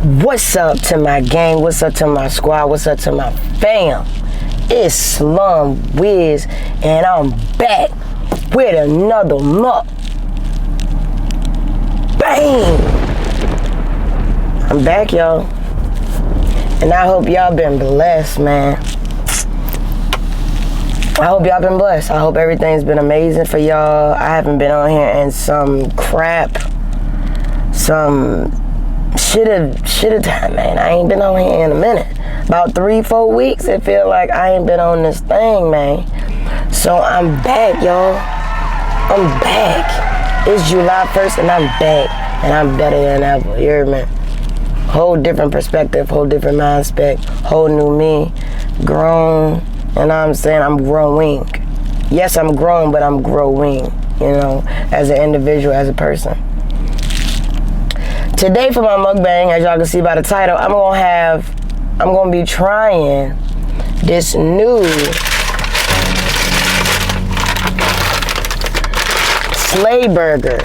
What's up to my gang? What's up to my squad? What's up to my fam? It's Slum Wiz, and I'm back with another Bang! I'm back, y'all. And I hope y'all been blessed, man. I hope y'all been blessed. I hope everything's been amazing for y'all. I haven't been on here in some shit of time, man. I ain't been on here in a minute. About 3-4 weeks, it feel like I ain't been on this thing, man. So I'm back, y'all. I'm back. It's July 1st and I'm back. And I'm better than ever. You hear me? Whole different perspective, whole different mindset, whole new me. Grown. And I'm saying I'm growing. Yes, I'm grown, but I'm growing, you know, as an individual, as a person. Today for my mukbang, as y'all can see by the title, I'm gonna be trying this new Slay burger.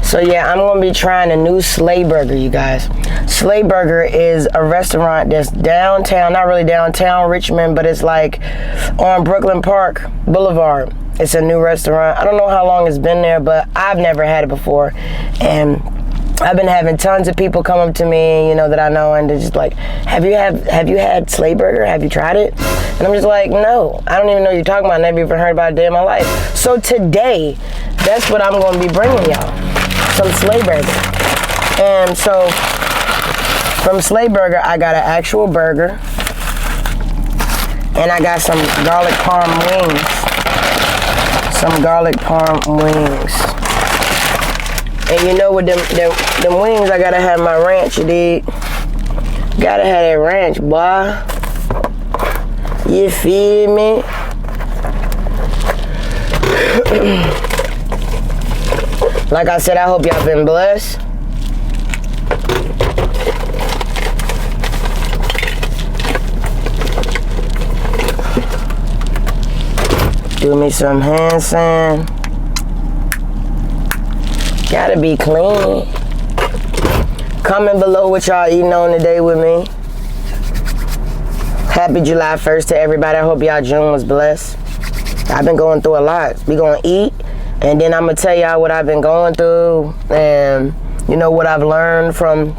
So yeah, I'm gonna be trying a new Slay burger, you guys. Slay burger is a restaurant that's downtown, not really downtown Richmond, but it's like on Brooklyn Park Boulevard. It's a new restaurant. I don't know how long it's been there, but I've never had it before. And I've been having tons of people come up to me, you know, that I know, and they're just like, have you had Slay burger? Have you tried it? And I'm just like, no, I don't even know what you're talking about. I never even heard about it a day in my life. So today, that's what I'm gonna be bringing y'all. Some Slay burger. And so from Slay burger, I got an actual burger, and I got some garlic parm wings. Some garlic parm wings. And you know, with them wings, I gotta have my ranch, you dig? Gotta have that ranch, boy. You feel me? Like I said, I hope y'all been blessed. Do me some hand sand. Gotta be clean. Comment below what y'all eating on today with me. Happy July 1st to everybody. I hope y'all June was blessed. I've been going through a lot. We gonna eat. And then I'm going to tell y'all what I've been going through and, you know, what I've learned from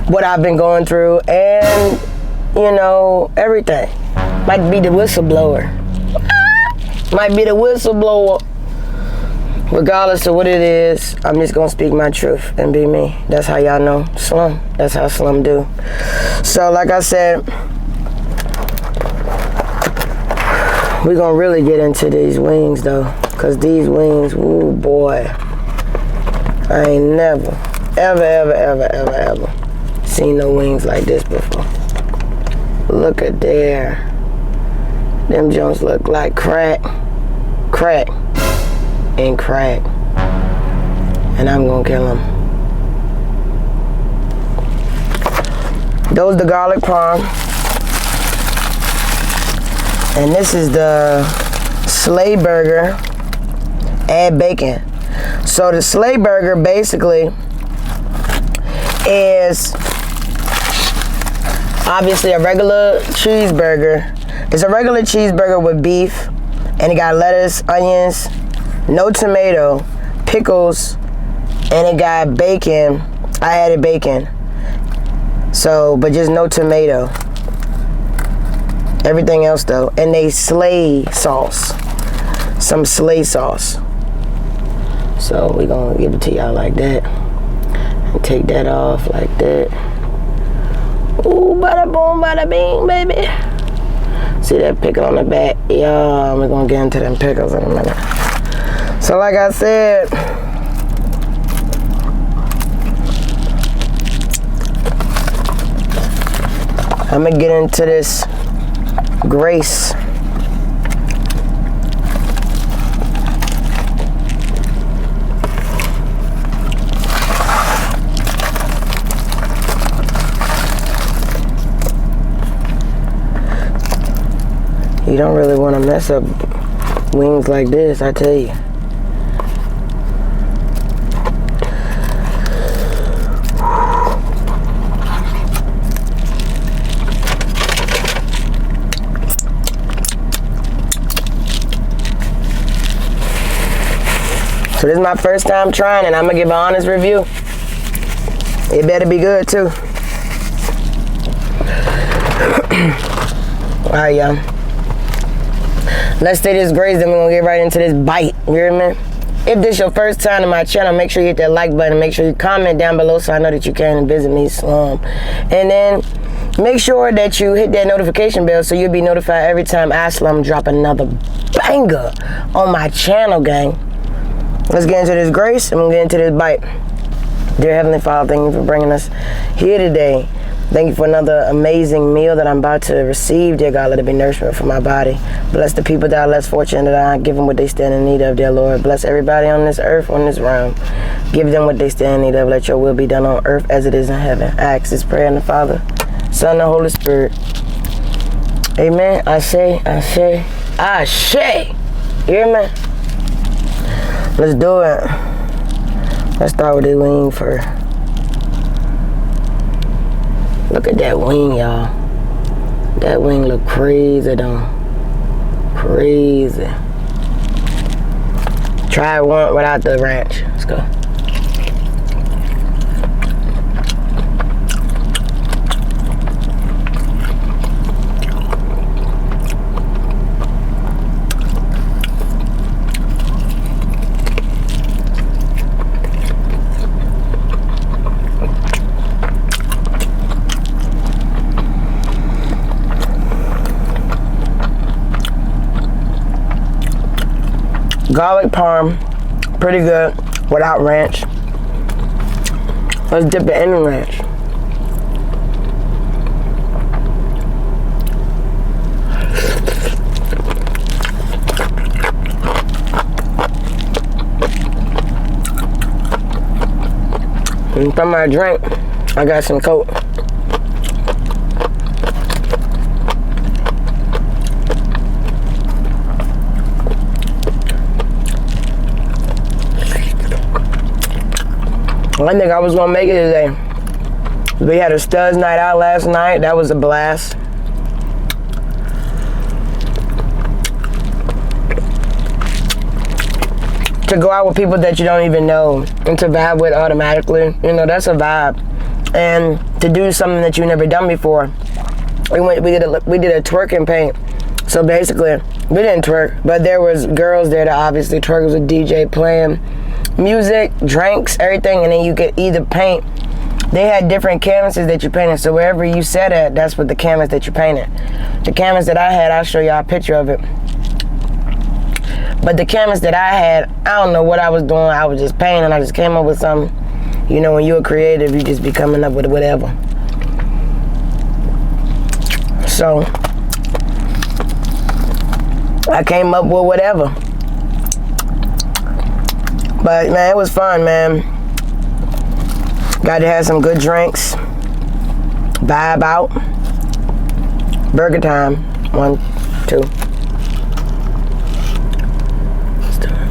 what I've been going through and, you know, everything. Might be the whistleblower. Might be the whistleblower. Regardless of what it is, I'm just going to speak my truth and be me. That's how y'all know Slum. That's how Slum do. So, like I said, we're going to really get into these wings, though. Because these wings, ooh, boy. I ain't never, ever seen no wings like this before. Look at there. Them joints look like crack. And crack. And I'm going to kill them. Those the garlic parm. And this is the Slay burger. Add bacon. So the Slay burger basically is obviously a regular cheeseburger. It's a regular cheeseburger with beef, and it got lettuce, onions, no tomato, pickles, and it got bacon. I added bacon. So, but just no tomato. Everything else though. And they Slay sauce. Some Slay sauce. So we're gonna give it to y'all like that. And take that off like that. Ooh, bada boom, bada bing, baby. See that pickle on the back? Yeah, we're gonna get into them pickles in a minute. So like I said, I'm gonna get into this grace. You don't really want to mess up wings like this, I tell you. So this is my first time trying it. I'm gonna give an honest review. It better be good too. Alright, y'all. Let's stay this grace, then we're gonna get right into this bite. You hear me? If this your first time to my channel, make sure you hit that like button. Make sure you comment down below so I know that you came and visit me, Slum. And then make sure that you hit that notification bell so you'll be notified every time I, Slum, drop another banger on my channel, gang. Let's get into this grace and we'll get into this bite. Dear Heavenly Father, thank you for bringing us here today. Thank you for another amazing meal that I'm about to receive. Dear God, let it be nourishment for my body. Bless the people that are less fortunate, that I give them what they stand in need of, dear Lord. Bless everybody on this earth, on this realm. Give them what they stand in need of. Let your will be done on earth as it is in heaven. I ask this prayer in the Father, Son, and the Holy Spirit. Amen. I say. You hear me? Let's do it. Let's start with the wing first. Look at that wing, y'all. That wing look crazy, though. Crazy. Try one without the ranch. Let's go. Garlic parm, pretty good, without ranch. Let's dip it in the ranch. And from my drink, I got some Coke. I think I was gonna make it today. We had a studs night out last night. That was a blast. To go out with people that you don't even know and to vibe with automatically, you know, that's a vibe. And to do something that you've never done before. We did a twerking paint. So basically, we didn't twerk, but there was girls there that obviously twerk. It was a DJ playing music, drinks, everything, and then you could either paint. They had different canvases that you painted, so wherever you sat at, that's what the canvas that you painted. The canvas that I had, I'll show y'all a picture of it. But the canvas that I had, I don't know what I was doing. I was just painting. I just came up with something. You know, when you're creative, you just be coming up with whatever. So I came up with whatever. But man, it was fun, man. Got to have some good drinks. Vibe out. Burger time. 1, 2. Let's do it.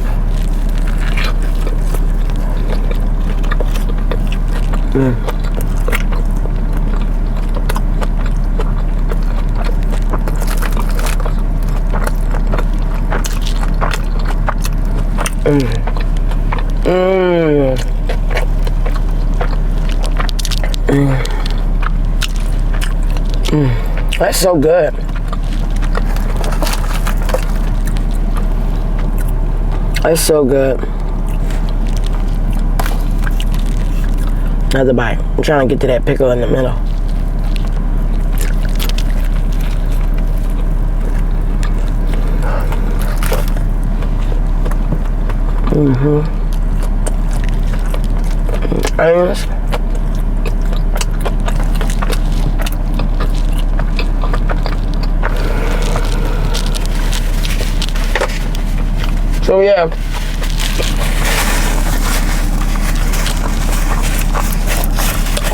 That's so good. That's so good. Another bite. I'm trying to get to that pickle in the middle. Onions. So yeah,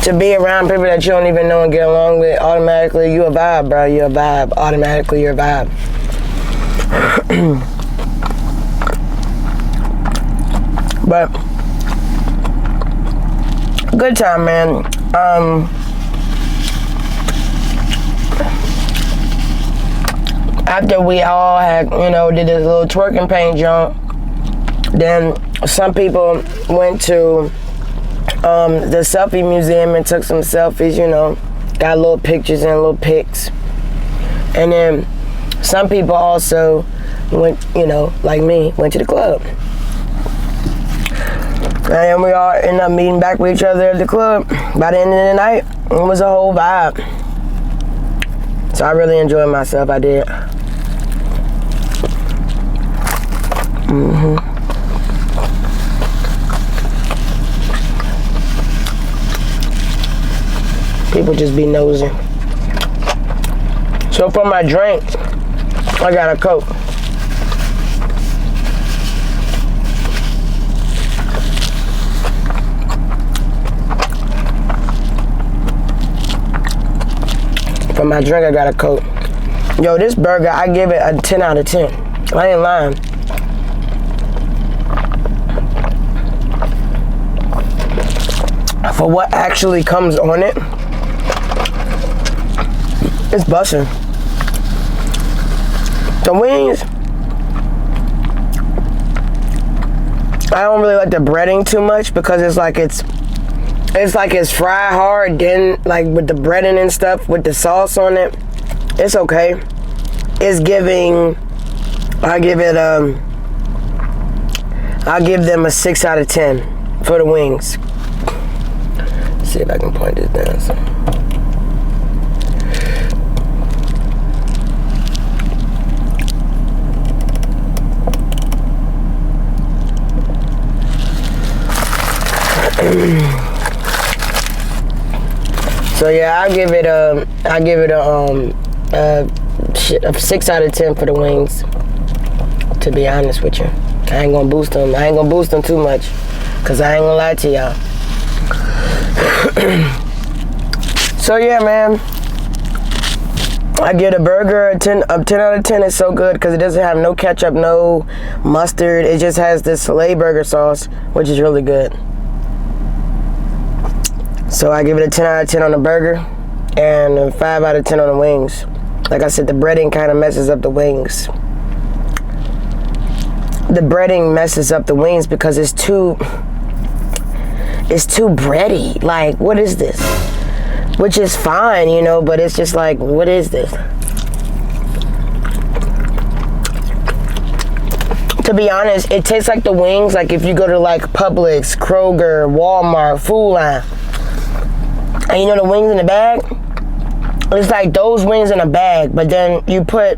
to be around people that you don't even know and get along with, automatically you a vibe, bro. You're a vibe. Automatically you're a vibe. But good time, man. After we all had, did this little twerking paint jump, then some people went to the selfie museum and took some selfies, got little pictures and little pics. And then some people also went, like me, went to the club. And we all ended up meeting back with each other at the club. By the end of the night, it was a whole vibe. So I really enjoyed myself, I did. People just be nosy. So for my drink, I got a Coke. For my drink, I got a Coke. Yo, this burger, I give it a 10 out of 10. I ain't lying. For what actually comes on it, it's busting. The wings, I don't really like the breading too much because it's like it's fried hard, then like with the breading and stuff, with the sauce on it, it's okay. It's giving, I'll give them a 6 out of 10 for the wings. Let's see if I can point this down. So yeah, I give it a 6 out of 10 for the wings. To be honest with you, I ain't gonna boost them. I ain't gonna boost them too much, cause I ain't gonna lie to y'all. So yeah, man, I get a burger a 10 out of 10. It's so good because it doesn't have no ketchup, no mustard. It just has this filet burger sauce, which is really good. So I give it a 10 out of 10 on the burger and a 5 out of 10 on the wings. Like I said, the breading kind of messes up the wings. The breading messes up the wings because it's too bready. Like, what is this? Which is fine, but it's just like, what is this? To be honest, it tastes like the wings, like if you go to like Publix, Kroger, Walmart, Food Line, and the wings in the bag, it's like those wings in a bag, but then you put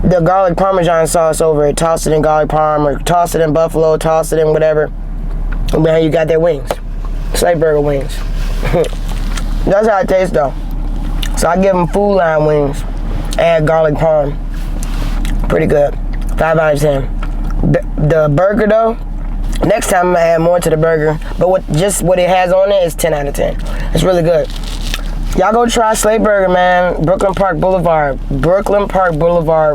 the garlic parmesan sauce over it, toss it in garlic parm, or toss it in buffalo, toss it in whatever, and then you got their wings. Slate burger wings. That's how it tastes though. So I give them Food Line wings, add garlic parm. Pretty good. 5 out of 10. The burger though, next time I'm gonna add more to the burger, but what it has on it is 10 out of 10. It's really good. Y'all go try Slate Burger, man. Brooklyn Park Boulevard,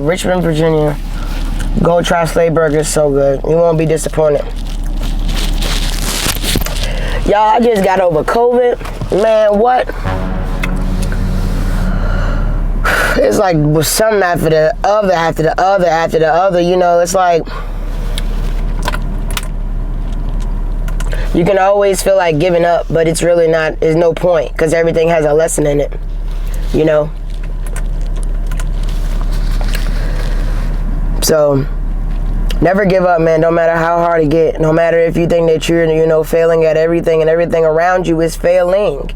Richmond, Virginia. Go try Slate Burger. It's so good. You won't be disappointed. Y'all, I just got over COVID. Man, what? It's like something after the other. It's like you can always feel like giving up, but it's really not. There's no point because everything has a lesson in it. So never give up, man. No matter how hard it get. No matter if you think that you're, failing at everything and everything around you is failing.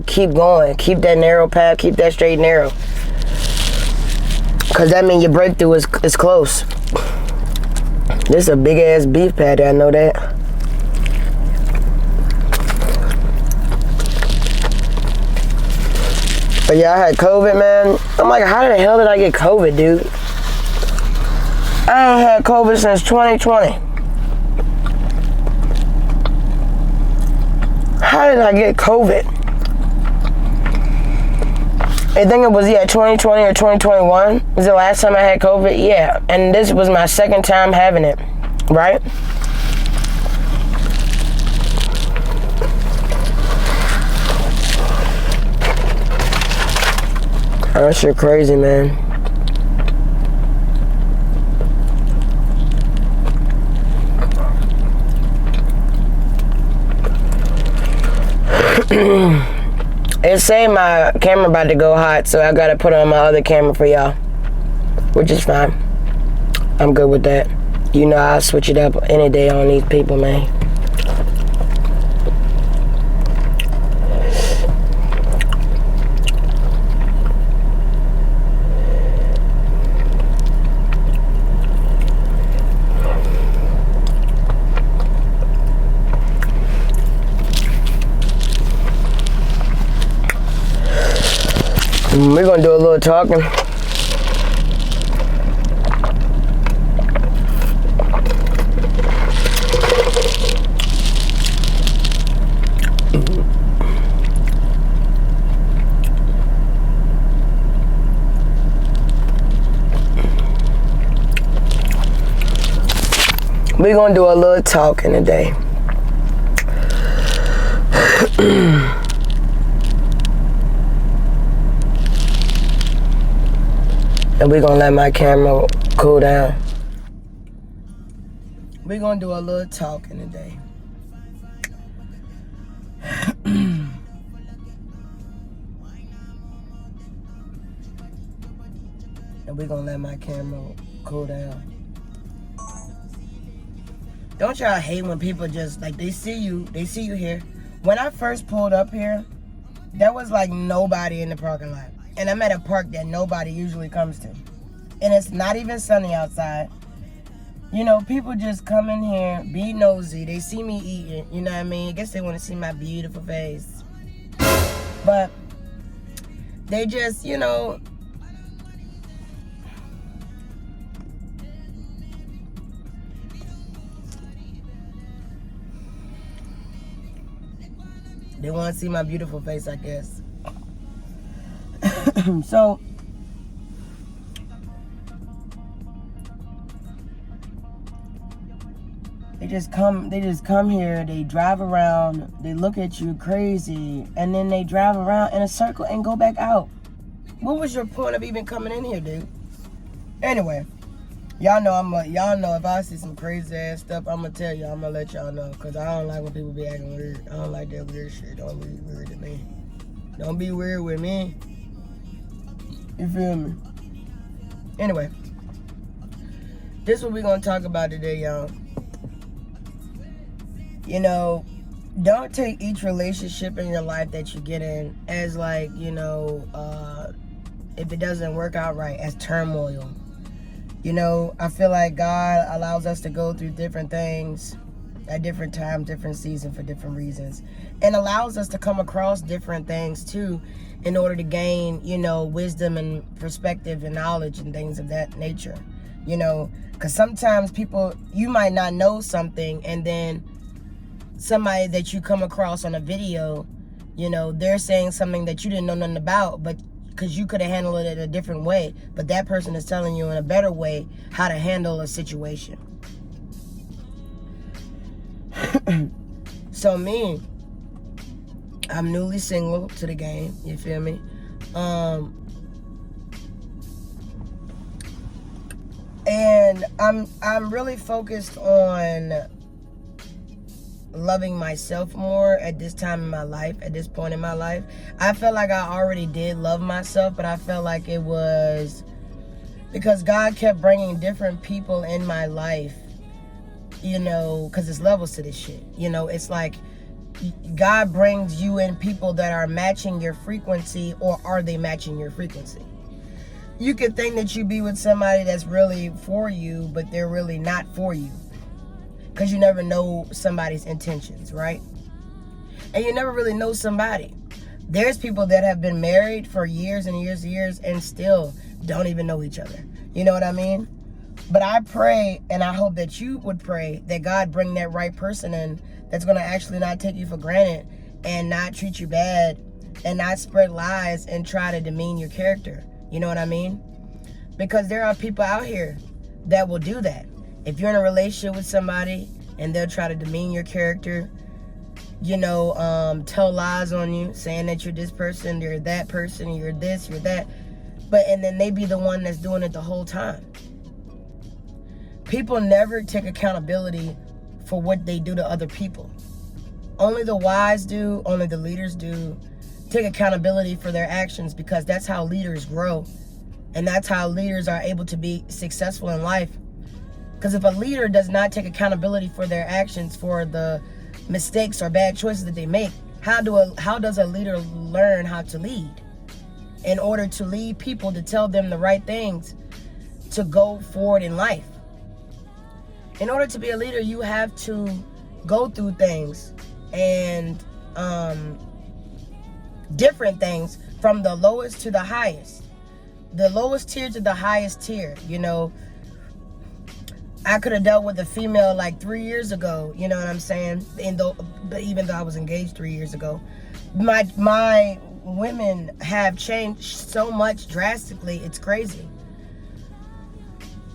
Keep going. Keep that narrow path. Keep that straight and narrow. Because that means your breakthrough is close. This is a big ass beef patty. I know that. But yeah, I had COVID, man. I'm like, how the hell did I get COVID, dude? I ain't had COVID since 2020. How did I get COVID? I think it was 2020 or 2021 was the last time I had COVID. Yeah, and this was my second time having it, right? That shit crazy, man. It say my camera about to go hot, so I gotta put on my other camera for y'all, which is fine. I'm good with that. You know, I'll switch it up any day on these people, man. We're gonna do a little talking. We're gonna do a little talking today. And we're gonna let my camera cool down. We're gonna do a little talking today. And we're gonna let my camera cool down. Don't y'all hate when people just, like, they see you here. When I first pulled up here, there was like nobody in the parking lot. And I'm at a park that nobody usually comes to. And it's not even sunny outside. You know, people just come in here, be nosy. They see me eating, you know what I mean? I guess they want to see my beautiful face. But they just, you know, they want to see my beautiful face, I guess. So they just come here, they drive around, they look at you crazy, and then they drive around in a circle and go back out. What was your point of even coming in here, dude? Anyway, y'all know if I see some crazy ass stuff, I'm gonna tell y'all, I'm gonna let y'all know, cause I don't like when people be acting weird. I don't like that weird shit. Don't be weird to me. Don't be weird with me. You feel me? Anyway, this is what we're gonna talk about today, y'all. You know, don't take each relationship in your life that you get in as like, you know, if it doesn't work out right, as turmoil. You know, I feel like God allows us to go through different things at different times, different seasons for different reasons. And allows us to come across different things too in order to gain, you know, wisdom and perspective and knowledge and things of that nature. You know, because sometimes people, you might not know something, and then somebody that you come across on a video, you know, they're saying something that you didn't know nothing about, but because you could have handled it in a different way, but that person is telling you in a better way how to handle a situation. So me, I'm newly single to the game, you feel me? And I'm really focused on loving myself more at this time in my life, at this point in my life. I felt like I already did love myself, but I felt like it was because God kept bringing different people in my life, you know, because there's levels to this shit. You know, it's like God brings you in people that are matching your frequency, or are they matching your frequency? You could think that you be with somebody that's really for you, but they're really not for you. Because you never know somebody's intentions, right? And you never really know somebody. There's people that have been married for years and years and years and still don't even know each other. You know what I mean? But I pray, and I hope that you would pray, that God bring that right person in that's going to actually not take you for granted and not treat you bad and not spread lies and try to demean your character. You know what I mean? Because there are people out here that will do that. If you're in a relationship with somebody and they'll try to demean your character, you know, tell lies on you, saying that you're this person, you're that person, you're this, you're that. And then they be the one that's doing it the whole time. People never take accountability for what they do to other people. Only the wise do, only the leaders do take accountability for their actions, because that's how leaders grow. And that's how leaders are able to be successful in life. Because if a leader does not take accountability for their actions, for the mistakes or bad choices that they make, how does a leader learn how to lead? In order to lead people, to tell them the right things, to go forward in life. In order to be a leader, you have to go through things and different things, from the lowest to the highest. The lowest tier to the highest tier. You know, I could have dealt with a female like 3 years ago, you know what I'm saying? But even though I was engaged 3 years ago, my women have changed so much drastically, it's crazy.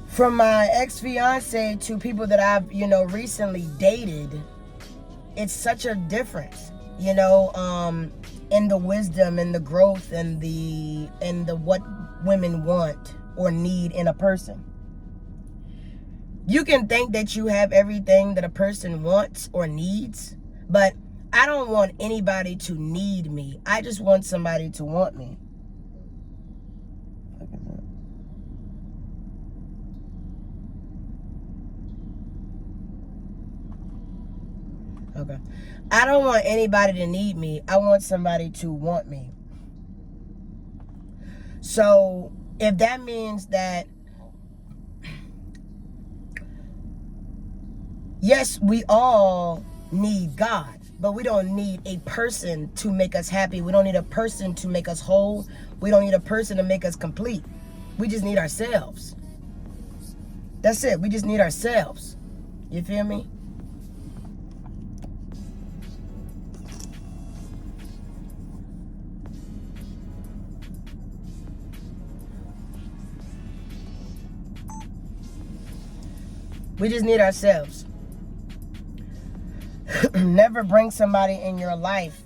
From my ex-fiance to people that I've, you know, recently dated, it's such a difference, you know, in the wisdom and the growth and the what women want or need in a person. You can think that you have everything that a person wants or needs, but I don't want anybody to need me. I just want somebody to want me. Okay. I don't want anybody to need me. I want somebody to want me. So if that means that, yes, we all need God, but we don't need a person to make us happy. We don't need a person to make us whole. We don't need a person to make us complete. We just need ourselves. That's it. We just need ourselves. You feel me? We just need ourselves. Never bring somebody in your life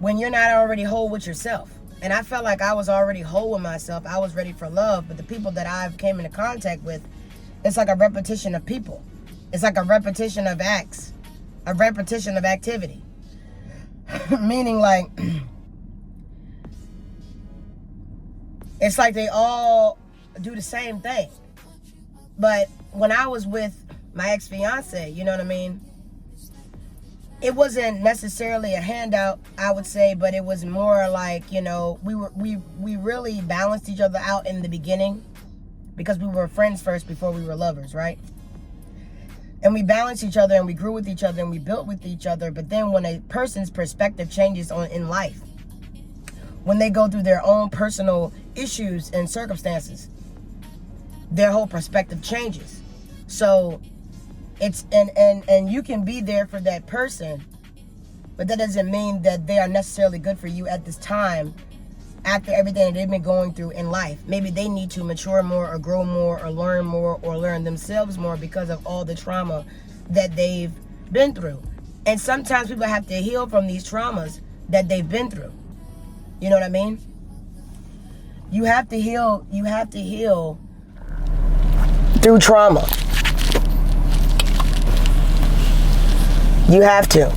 when you're not already whole with yourself. And I felt like I was already whole with myself. I was ready for love. But the people that I've came into contact with, it's like a repetition of people. It's like a repetition of acts, a repetition of activity. Meaning, like, it's like they all do the same thing. But when I was with my ex-fiance, you know what I mean? It wasn't necessarily a handout, I would say, but it was more like, you know, we really balanced each other out in the beginning, because we were friends first before we were lovers, right? And we balanced each other and we grew with each other and we built with each other. But then when a person's perspective changes in life, when they go through their own personal issues and circumstances, their whole perspective changes. So it's and you can be there for that person, but that doesn't mean that they are necessarily good for you at this time, after everything that they've been going through in life. Maybe they need to mature more or grow more or learn themselves more because of all the trauma that they've been through. And sometimes people have to heal from these traumas that they've been through. You know what I mean? You have to heal through trauma. You have to.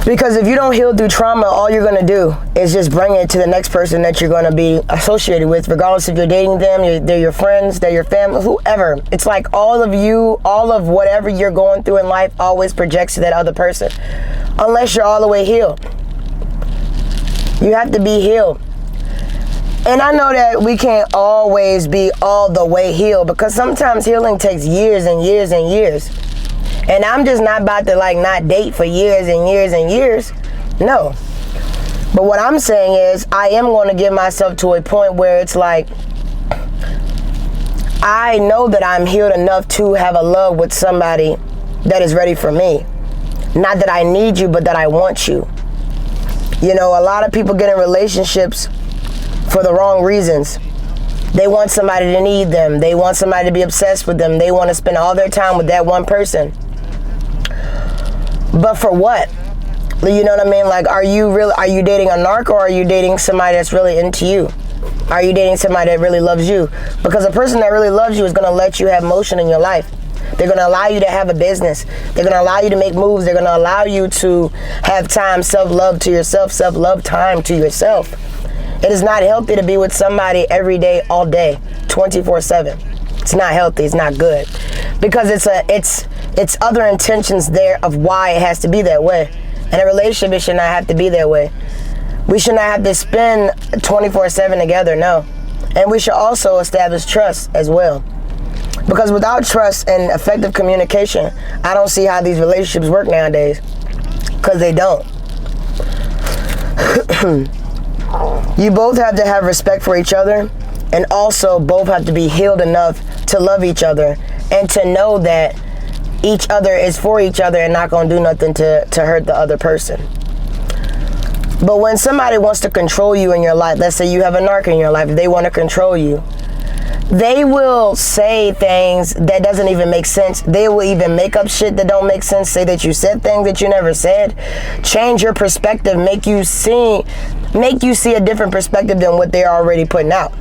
Because if you don't heal through trauma, all you're going to do is just bring it to the next person that you're going to be associated with, regardless if you're dating them, they're your friends, they're your family, whoever. It's like all of whatever you're going through in life always projects to that other person, unless you're all the way healed. You have to be healed. And I know that we can't always be all the way healed, because sometimes healing takes years and years and years. And I'm just not about to not date for years and years and years. No. But what I'm saying is, I am going to get myself to a point where it's like, I know that I'm healed enough to have a love with somebody that is ready for me. Not that I need you, but that I want you. You know, a lot of people get in relationships for the wrong reasons. They want somebody to need them. They want somebody to be obsessed with them. They want to spend all their time with that one person. But for what? You know what I mean? Like, are you dating a narc, or are you dating somebody that's really into you? Are you dating somebody that really loves you? Because a person that really loves you is going to let you have motion in your life. They're going to allow you to have a business. They're going to allow you to make moves. They're going to allow you to have time, self-love to yourself, self-love time to yourself. It is not healthy to be with somebody every day, all day, 24/7. It's not healthy. It's not good. Because it's other intentions there of why it has to be that way. And a relationship, it should not have to be that way. We should not have to spend 24/7 together, no. And we should also establish trust as well. Because without trust and effective communication, I don't see how these relationships work nowadays. Because they don't. You both have to have respect for each other, and also both have to be healed enough to love each other and to know that each other is for each other and not going to do nothing to hurt the other person. But when somebody wants to control you in your life, let's say you have a narc in your life, they want to control you, they will say things that doesn't even make sense. They will even make up shit that don't make sense, say that you said things that you never said, change your perspective, make you see a different perspective than what they're already putting out.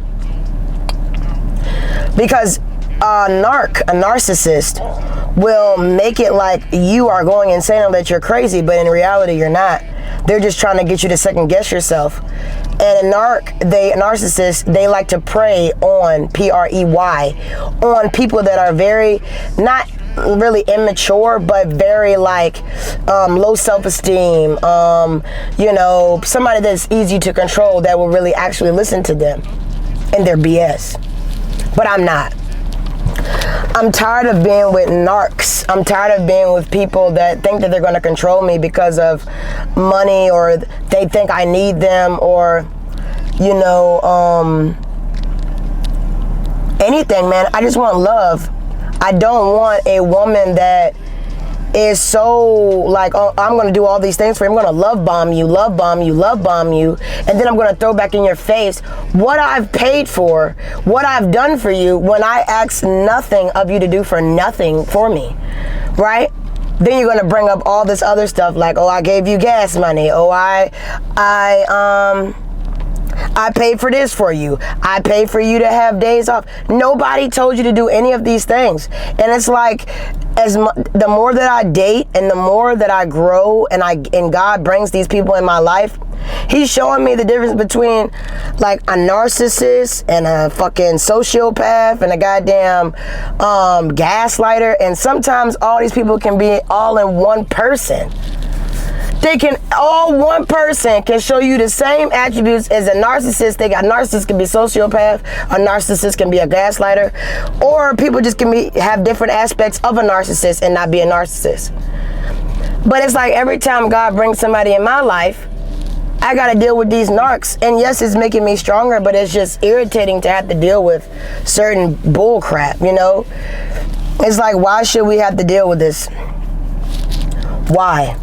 Because a narcissist will make it like you are going insane or that you're crazy, but in reality you're not. They're just trying to get you to second guess yourself. And a narcissist, they like to prey on, P-R-E-Y, on people that are very, not really immature, but very like low self-esteem, you know, somebody that's easy to control that will really actually listen to them and their BS. But I'm not. I'm tired of being with narcs. I'm tired of being with people that think that they're going to control me because of money, or they think I need them, or, you know, anything, man. I just want love. I don't want a woman that is so like, oh, I'm going to do all these things for you. I'm going to love bomb you, love bomb you, love bomb you. And then I'm going to throw back in your face what I've paid for, what I've done for you, when I ask nothing of you to do for nothing for me, right? Then you're going to bring up all this other stuff like, oh, I gave you gas money. Oh, I paid for this for you. I paid for you to have days off. Nobody told you to do any of these things. And it's like, the more that I date and the more that I grow and God brings these people in my life, He's showing me the difference between like a narcissist and a fucking sociopath and a goddamn gaslighter. And sometimes all these people can be all in one person. One person can show you the same attributes as a narcissist. A narcissist can be a sociopath, a narcissist can be a gaslighter, or people just can have different aspects of a narcissist and not be a narcissist. But it's like every time God brings somebody in my life, I gotta deal with these narcs. And yes, it's making me stronger, but it's just irritating to have to deal with certain bull crap, you know? It's like, why should we have to deal with this? Why?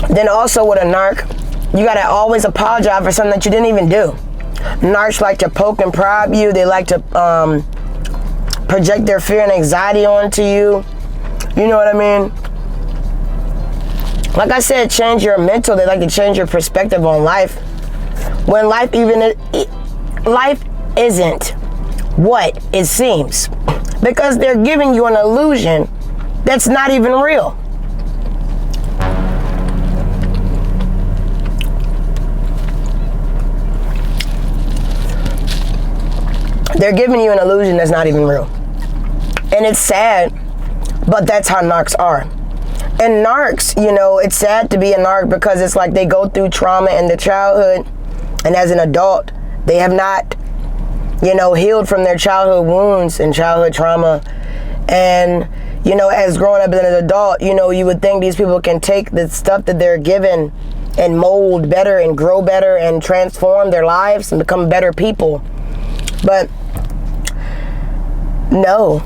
Then also with a narc, you gotta always apologize for something that you didn't even do. Narcs like to poke and prod you. They like to project their fear and anxiety onto you. You know what I mean? Like I said, change your mental. They like to change your perspective on life. When life isn't what it seems. Because they're giving you an illusion that's not even real. They're giving you an illusion that's not even real. And it's sad, but that's how narcs are. And narcs, you know, it's sad to be a narc because it's like they go through trauma in their childhood, and as an adult, they have not, you know, healed from their childhood wounds and childhood trauma. And, you know, as growing up as an adult, you know, you would think these people can take the stuff that they're given and mold better and grow better and transform their lives and become better people. But no.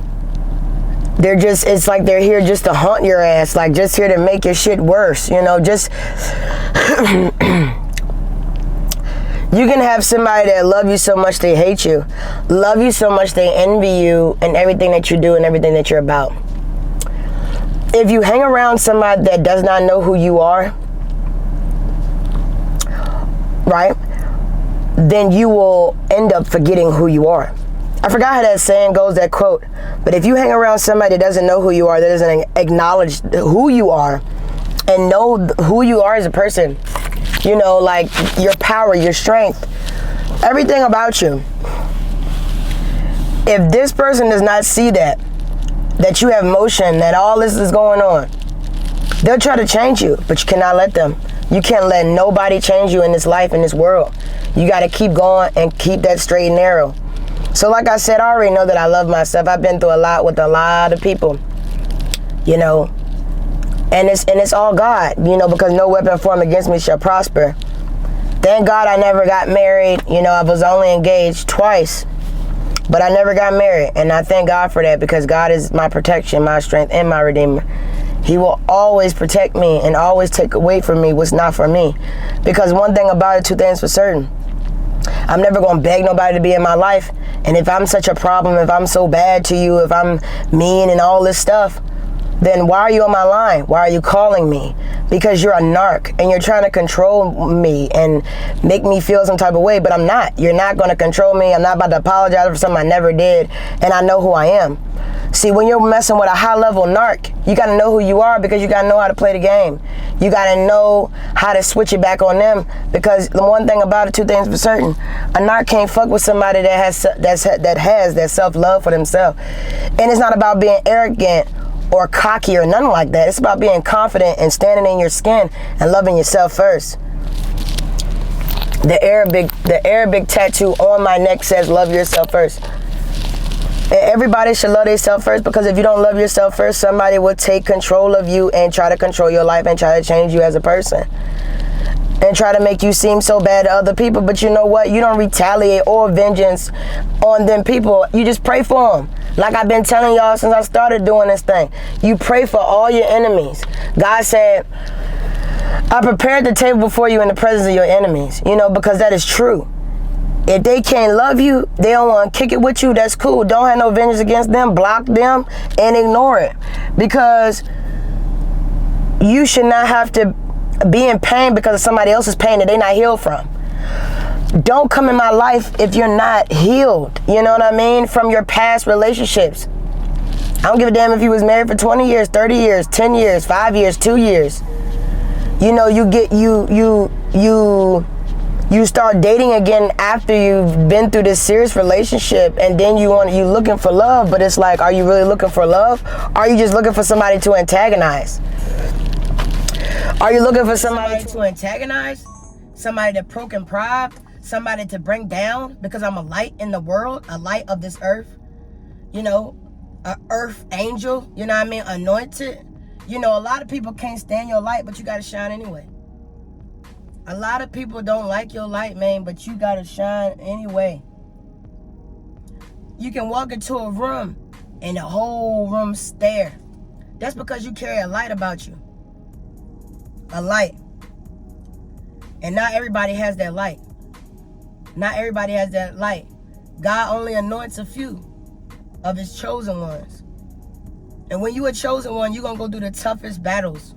They're just, it's like they're here just to haunt your ass, like just here to make your shit worse, you know, just you can have somebody that love you so much they hate you, love you so much they envy you and everything that you do and everything that you're about. If you hang around somebody that does not know who you are, right, then you will end up forgetting who you are. I forgot how that saying goes, that quote, but if you hang around somebody that doesn't know who you are, that doesn't acknowledge who you are and know who you are as a person, you know, like your power, your strength, everything about you. If this person does not see that you have motion, that all this is going on, they'll try to change you, but you cannot let them. You can't let nobody change you in this life, in this world. You got to keep going and keep that straight and narrow. So like I said, I already know that I love myself. I've been through a lot with a lot of people, you know, and it's all God, you know, because no weapon formed against me shall prosper. Thank God I never got married. You know, I was only engaged twice, but I never got married. And I thank God for that, because God is my protection, my strength, and my redeemer. He will always protect me and always take away from me what's not for me. Because one thing about it, two things for certain. I'm never going to beg nobody to be in my life. And if I'm such a problem, if I'm so bad to you, if I'm mean and all this stuff, then why are you on my line? Why are you calling me? Because you're a narc and you're trying to control me and make me feel some type of way, but I'm not. You're not going to control me. I'm not about to apologize for something I never did, and I know who I am. See, when you're messing with a high-level narc, you got to know who you are, because you got to know how to play the game. You got to know how to switch it back on them, because the one thing about it, two things for certain, a narc can't fuck with somebody that has that self-love for themselves. And it's not about being arrogant or cocky or nothing like that. It's about being confident and standing in your skin and loving yourself first. The Arabic tattoo on my neck says, love yourself first. And everybody should love themselves first, because if you don't love yourself first, somebody will take control of you and try to control your life and try to change you as a person. And try to make you seem so bad to other people. But you know what? You don't retaliate or vengeance on them people. You just pray for them. Like I've been telling y'all since I started doing this thing. You pray for all your enemies. God said, I prepared the table before you in the presence of your enemies. You know, because that is true. If they can't love you, they don't want to kick it with you, that's cool. Don't have no vengeance against them. Block them and ignore it. Because you should not have to be in pain because of somebody else's pain that they're not healed from. Don't come in my life if you're not healed. You know what I mean? From your past relationships. I don't give a damn if you was married for 20 years, 30 years, 10 years, 5 years, 2 years. You know, you start dating again after you've been through this serious relationship, and then you looking for love, but it's like, are you really looking for love? Are you just looking for somebody to antagonize? Are you looking for somebody to antagonize? Somebody to poke and prod? Somebody to bring down? Because I'm a light in the world, a light of this earth. You know, an earth angel, you know what I mean? Anointed. You know, a lot of people can't stand your light, but you gotta shine anyway. A lot of people don't like your light, man, but you gotta shine anyway. You can walk into a room and the whole room stare. That's because you carry a light about you. A light. And not everybody has that light. Not everybody has that light. God only anoints a few of his chosen ones. And when you a chosen one, you're going to go through the toughest battles.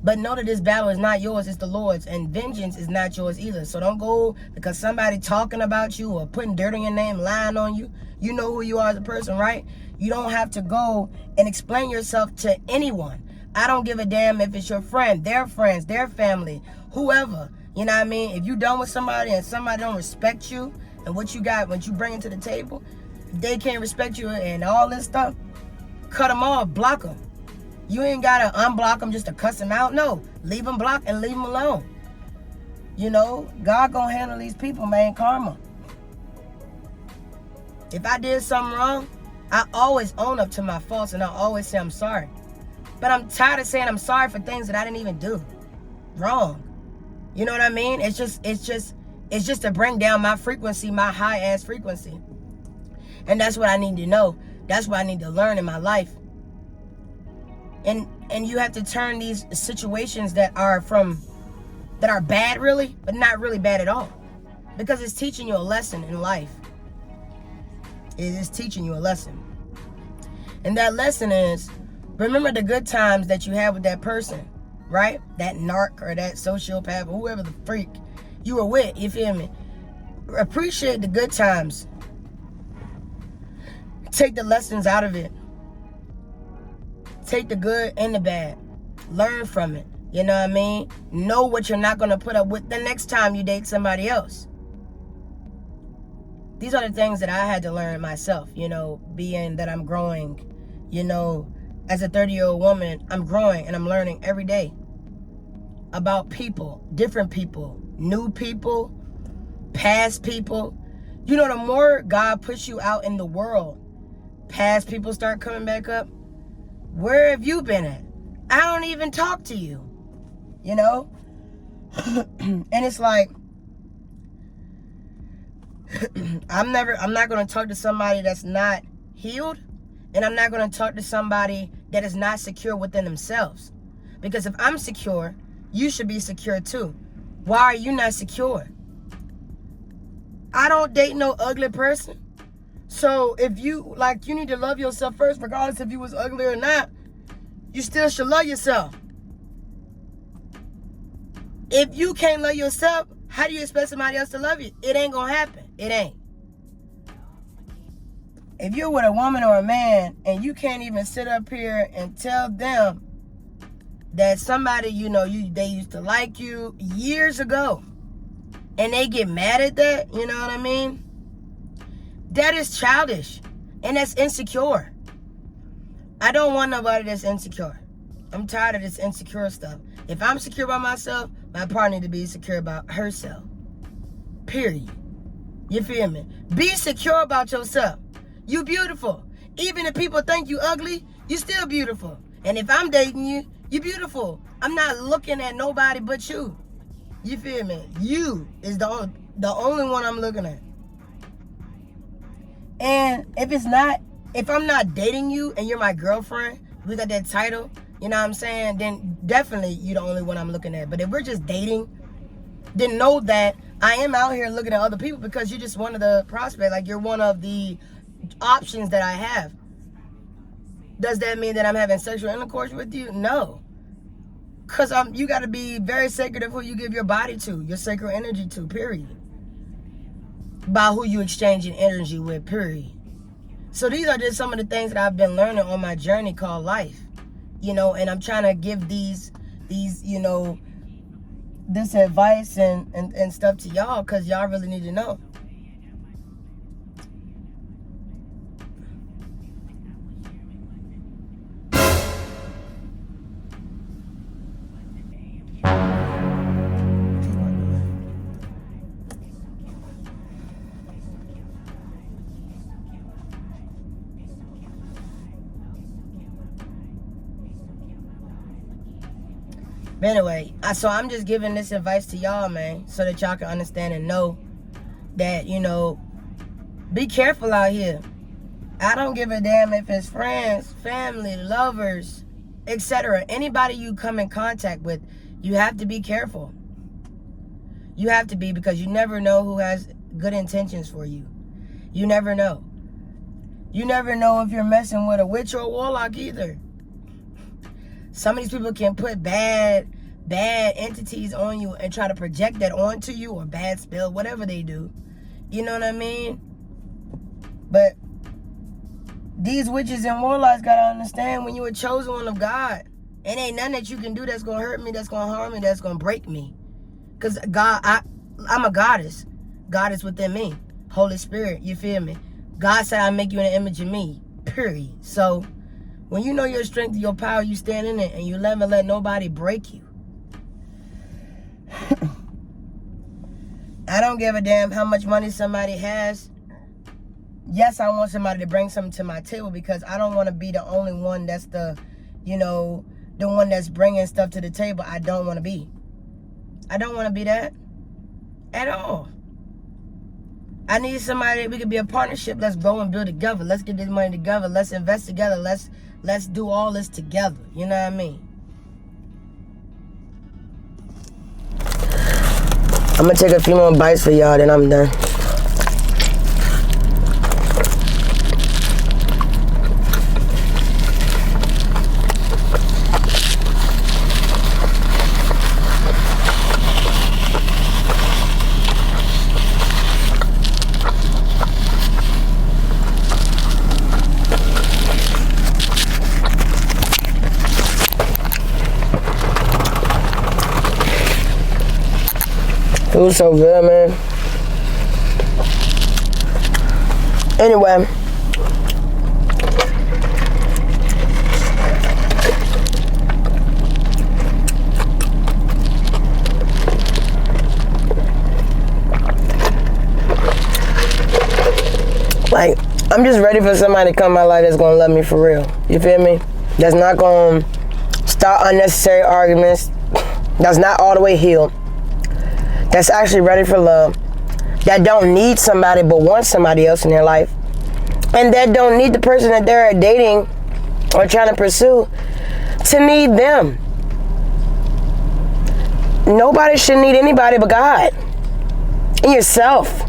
But know that this battle is not yours, it's the Lord's. And vengeance is not yours either. So don't go because somebody talking about you or putting dirt on your name, lying on you. You know who you are as a person, right? You don't have to go and explain yourself to anyone. I don't give a damn if it's your friend, their friends, their family, whoever. You know what I mean? If you done with somebody and somebody don't respect you and what you got, what you bring to the table, they can't respect you and all this stuff, cut them off, block them. You ain't got to unblock them just to cuss them out. No, leave them blocked and leave them alone. You know, God gonna handle these people, man, karma. If I did something wrong I always own up to my faults, and I always say I'm sorry. But I'm tired of saying I'm sorry for things that I didn't even do wrong. You know what I mean? It's just to bring down my frequency, my high ass frequency. And that's what I need to know. That's what I need to learn in my life. And you have to turn these situations that are bad really, but not really bad at all. Because it's teaching you a lesson in life. It is teaching you a lesson. And that lesson is, remember the good times that you had with that person, right? That narc or that sociopath or whoever the freak you were with, you feel me? Appreciate the good times. Take the lessons out of it. Take the good and the bad. Learn from it. You know what I mean? Know what you're not going to put up with the next time you date somebody else. These are the things that I had to learn myself, you know, being that I'm growing. You know, as a 30-year-old woman, I'm growing and I'm learning every day about people, different people, new people, past people. You know, the more God puts you out in the world, past people start coming back up. Where have you been at? I don't even talk to you, you know? And it's like, I'm not going to talk to somebody that's not healed, and I'm not going to talk to somebody that is not secure within themselves. Because if I'm secure, you should be secure too. Why are you not secure? I don't date no ugly person. So if you need to love yourself first, regardless if you was ugly or not. You still should love yourself. If you can't love yourself, how do you expect somebody else to love you? It ain't gonna happen. It ain't. If you're with a woman or a man and you can't even sit up here and tell them that somebody, you know, they used to like you years ago, and they get mad at that, you know what I mean? That is childish, and that's insecure. I don't want nobody that's insecure. I'm tired of this insecure stuff. If I'm secure about myself, my partner need to be secure about herself. Period. You feel me? Be secure about yourself. You beautiful. Even if people think you ugly, you still beautiful. And if I'm dating you, you beautiful. I'm not looking at nobody but you. You feel me? You is the only one I'm looking at. And if I'm not dating you and you're my girlfriend, we got that title, you know what I'm saying? Then definitely you're the only one I'm looking at. But if we're just dating, then know that I am out here looking at other people because you're just one of the prospects. Like, you're one of the options that I have. Does that mean that I'm having sexual intercourse with you? No. Because you got to be very sacred of who you give your body to, your sacred energy to, period. By who you exchanging energy with, period. So these are just some of the things that I've been learning on my journey called life. You know, and I'm trying to give these, you know, this advice and stuff to y'all because y'all really need to know. But anyway, so I'm just giving this advice to y'all, man, so that y'all can understand and know that, you know, be careful out here. I don't give a damn if it's friends, family, lovers, etc. Anybody you come in contact with, you have to be careful. You have to be, because you never know who has good intentions for you. You never know. You never know if you're messing with a witch or a warlock either. Some of these people can put bad entities on you and try to project that onto you, or bad spell, whatever they do. You know what I mean? But these witches and warlocks gotta understand, when you a chosen one of God, it ain't nothing that you can do that's gonna hurt me, that's gonna harm me, that's gonna break me. Because God, I'm a goddess. God is within me. Holy Spirit, you feel me? God said I make you in the image of me, period. So when you know your strength, your power, you stand in it, and you never let nobody break you. I don't give a damn how much money somebody has. yes, I want somebody to bring something to my table, because I don't want to be the only one that's the, you know, the one that's bringing stuff to the table. I don't want to be. I don't want to be that at all. I need somebody that we could be a partnership. Let's grow and build together. Let's get this money together. Let's invest together. Let's do all this together. You know what I mean? I'm gonna take a few more bites for y'all, then I'm done. Food's so good, man. Anyway. Like, I'm just ready for somebody to come in my life that's gonna love me for real. You feel me? That's not gonna start unnecessary arguments. That's not all the way healed. That's actually ready for love, that don't need somebody but want somebody else in their life, and that don't need the person that they're dating or trying to pursue to need them. Nobody should need anybody but God and yourself.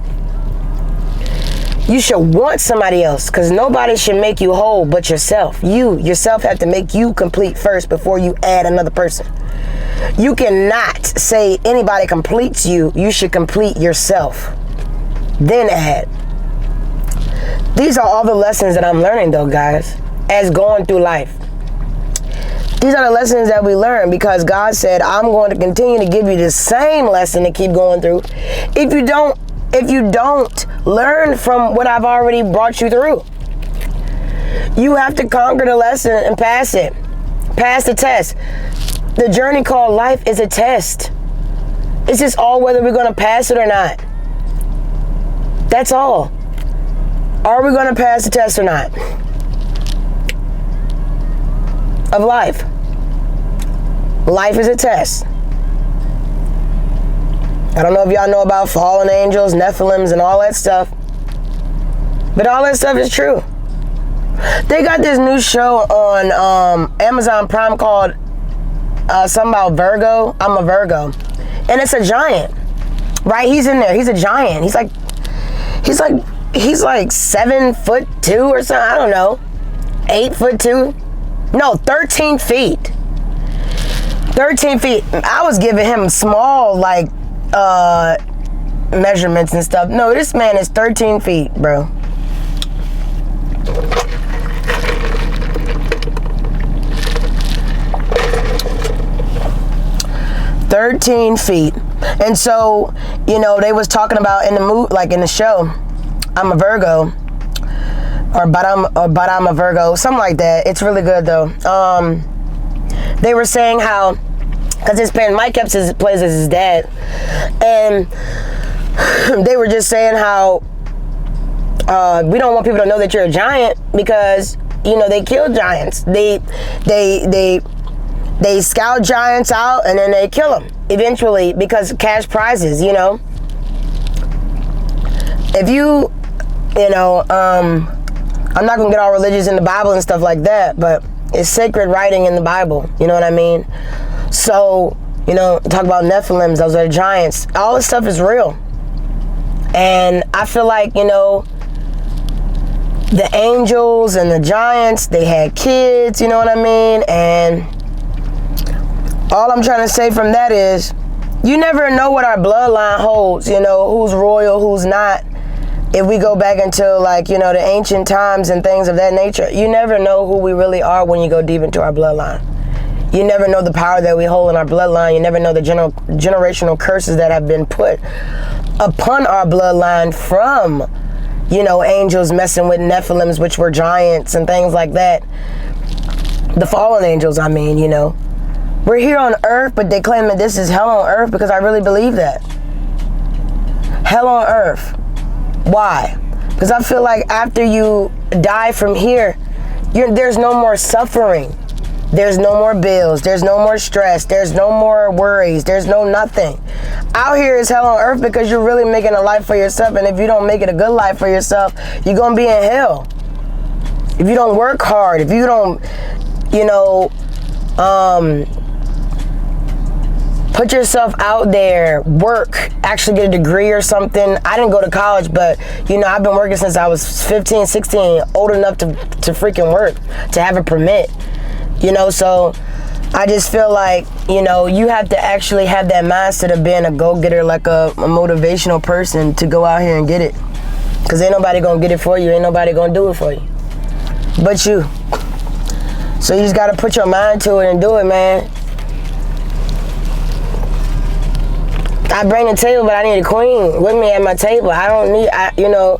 You should want somebody else, because nobody should make you whole but yourself. You yourself have to make you complete first before you add another person. You cannot say anybody completes you. You should complete yourself, then add. These are all the lessons that I'm learning, though, guys, as going through life. These are the lessons that we learn, because God said, I'm going to continue to give you the same lesson to keep going through. If you don't learn from what I've already brought you through, you have to conquer the lesson and pass it. Pass the test. The journey called life is a test. It's just all whether we're going to pass it or not. That's all. Are we going to pass the test or not? Of life. Life is a test. I don't know if y'all know about fallen angels, Nephilims, and all that stuff. But all that stuff is true. They got this new show on Amazon Prime called something about Virgo. I'm a Virgo. And it's a giant. Right? He's in there. He's a giant. He's like 7'2" or something. I don't know. 8'2". No, 13 feet. 13 feet. I was giving him small, like, measurements and stuff. No, this man is 13 feet, bro. $13 feet. And so, you know, they was talking about in the like in the show, I'm a Virgo, but I'm a Virgo, something like that. It's really good though. They were saying how, because his parent Mike Epps plays as his dad, and they were just saying how we don't want people to know that you're a giant, because you know they kill giants. They scout giants out and then they kill them eventually, because cash prizes, you know. If you know, I'm not gonna get all religious in the Bible and stuff like that, but it's sacred writing in the Bible, you know what I mean? So, you know, talk about Nephilims, those are giants. All this stuff is real. And I feel like, you know, the angels and the giants, they had kids, you know what I mean? And all I'm trying to say from that is, you never know what our bloodline holds, you know, who's royal, who's not. If we go back into, like, you know, the ancient times and things of that nature, you never know who we really are when you go deep into our bloodline. You never know the power that we hold in our bloodline. You never know the generational curses that have been put upon our bloodline from, you know, angels messing with Nephilims, which were giants and things like that. The fallen angels, I mean, you know. We're here on earth, but they claim that this is hell on earth, because I really believe that. Hell on earth. Why? Because I feel like after you die from here, there's no more suffering. There's no more bills. There's no more stress. There's no more worries. There's no nothing. Out here is hell on earth because you're really making a life for yourself. And if you don't make it a good life for yourself, you're going to be in hell. If you don't work hard, if you don't, you know, put yourself out there, work, actually get a degree or something. I didn't go to college, but, you know, I've been working since I was 15, 16, old enough to freaking work, to have a permit. You know, so I just feel like, you know, you have to actually have that mindset of being a go-getter, like a motivational person to go out here and get it. Because ain't nobody going to get it for you. Ain't nobody going to do it for you. But you. So you just got to put your mind to it and do it, man. I bring the table, but I need a queen with me at my table. I don't need, you know,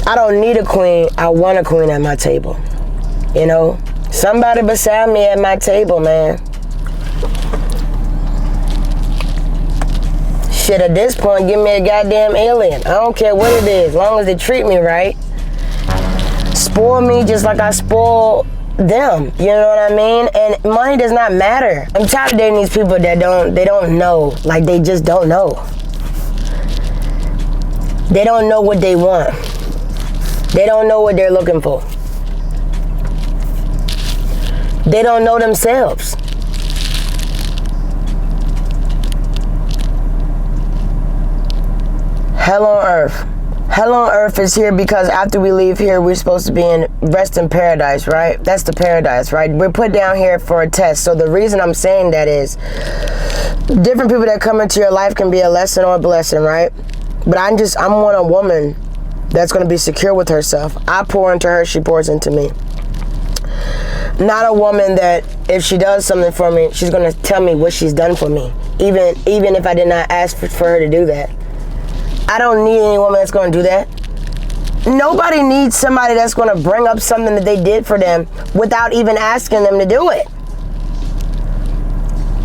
I don't need a queen. I want a queen at my table. You know, somebody beside me at my table, man. Shit, at this point, give me a goddamn alien. I don't care what it is, as long as they treat me right. Spoil me just like I spoil them. You know what I mean? And money does not matter. I'm tired of dating these people that don't know. Like, they just don't know. They don't know what they want. They don't know what they're looking for. They don't know themselves. Hell on earth. Hell on earth is here because after we leave here, we're supposed to be in rest in paradise, right? That's the paradise, right? We're put down here for a test. So the reason I'm saying that is different people that come into your life can be a lesson or a blessing, right? But I want a woman that's going to be secure with herself. I pour into her, she pours into me. Not a woman that if she does something for me, she's going to tell me what she's done for me, even if I did not ask for her to do that. I don't need any woman that's going to do that. Nobody needs somebody that's going to bring up something that they did for them without even asking them to do it.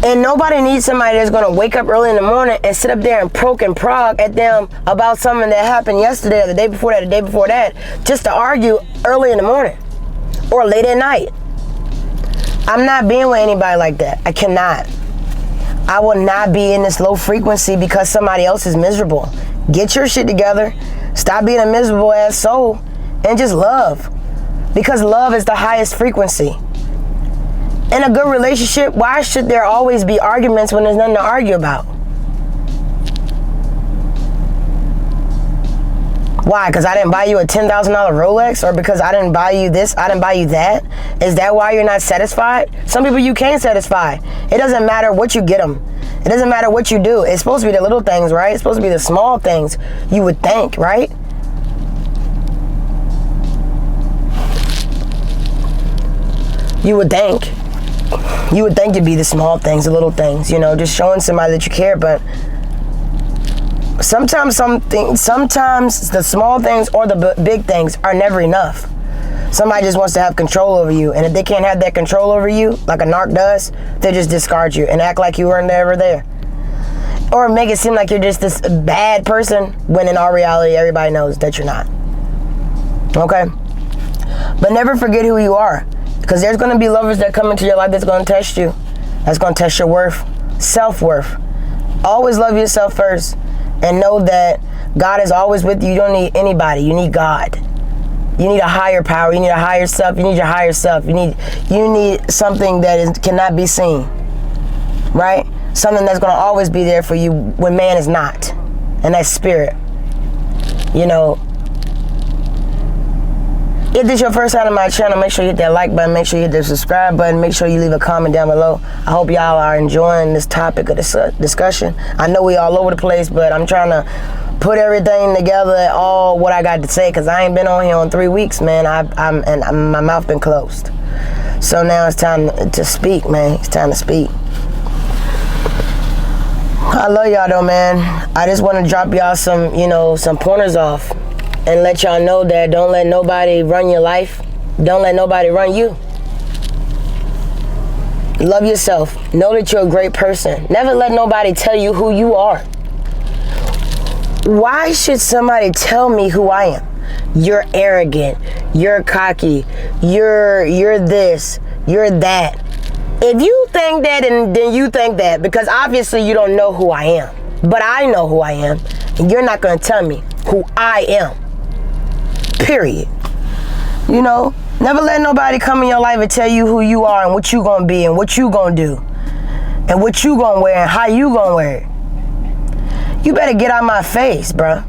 And nobody needs somebody that's going to wake up early in the morning and sit up there and poke and prog at them about something that happened yesterday or the day before that, the day before that, just to argue early in the morning or late at night. I'm not being with anybody like that. I cannot. I will not be in this low frequency because somebody else is miserable. Get your shit together. Stop being a miserable ass soul and just love. Because love is the highest frequency. In a good relationship, why should there always be arguments when there's nothing to argue about? Why? Because I didn't buy you a $10,000 Rolex? Or because I didn't buy you this, I didn't buy you that? Is that why you're not satisfied? Some people you can't satisfy. It doesn't matter what you get them. It doesn't matter what you do. It's supposed to be the little things, right? It's supposed to be the small things, you would think, right? You would think. You would think it'd be the small things, the little things, you know, just showing somebody that you care, but sometimes the small things or the big things are never enough. Somebody just wants to have control over you, and if they can't have that control over you, like a narc does, they just discard you and act like you weren't ever there. Or make it seem like you're just this bad person, when in all reality, everybody knows that you're not. Okay? But never forget who you are, because there's going to be lovers that come into your life that's going to test you. That's going to test your worth, self-worth. Always love yourself first. And know that God is always with you. You don't need anybody. You need God. You need a higher power. You need a higher self. You need your higher self. You need something that cannot be seen. Right? Something that's going to always be there for you when man is not. And that's spirit. You know. If this is your first time on my channel, make sure you hit that like button. Make sure you hit the subscribe button. Make sure you leave a comment down below. I hope y'all are enjoying this topic of this discussion. I know we all over the place, but I'm trying to put everything together, all what I got to say, because I ain't been on here in 3 weeks, man. My mouth been closed. So now it's time to speak, man. It's time to speak. I love y'all though, man. I just want to drop y'all some pointers off. And let y'all know that don't let nobody run your life. Don't let nobody run you. Love yourself. Know that you're a great person. Never let nobody tell you who you are. Why should somebody tell me who I am? You're arrogant, you're cocky, you're this, you're that. If you think that, then you think that, because obviously you don't know who I am. But I know who I am, and you're not going to tell me who I am. Period. You know, never let nobody come in your life and tell you who you are and what you going to be and what you going to do and what you going to wear and how you going to wear it. You better get out my face, bruh.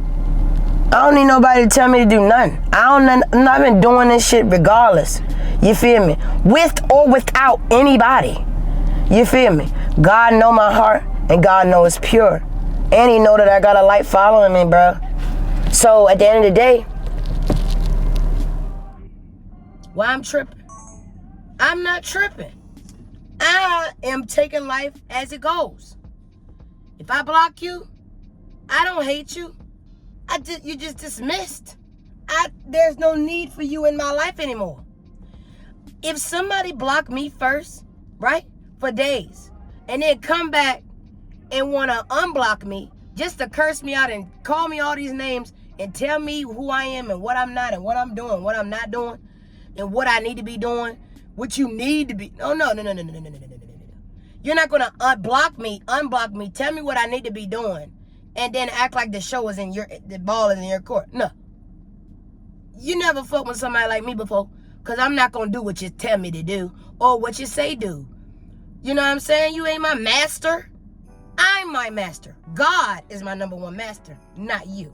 I don't need nobody to tell me to do nothing. I've been doing this shit regardless. You feel me? With or without anybody. You feel me? God know my heart, and God know it's pure. And he know that I got a light following me, bro. So at the end of the day, why I'm tripping? I'm not tripping. I am taking life as it goes. If I block you, I don't hate you. You just dismissed. There's no need for you in my life anymore. If somebody blocked me first, right, for days, and then come back and want to unblock me just to curse me out and call me all these names and tell me who I am and what I'm not and what I'm doing, what I'm not doing, and what I need to be doing, what you need to be. No. You're not going to unblock me, tell me what I need to be doing, and then act like the ball is in your court. No. You never fucked with somebody like me before, because I'm not going to do what you tell me to do or what you say do. You know what I'm saying? You ain't my master. I'm my master. God is my number one master, not you.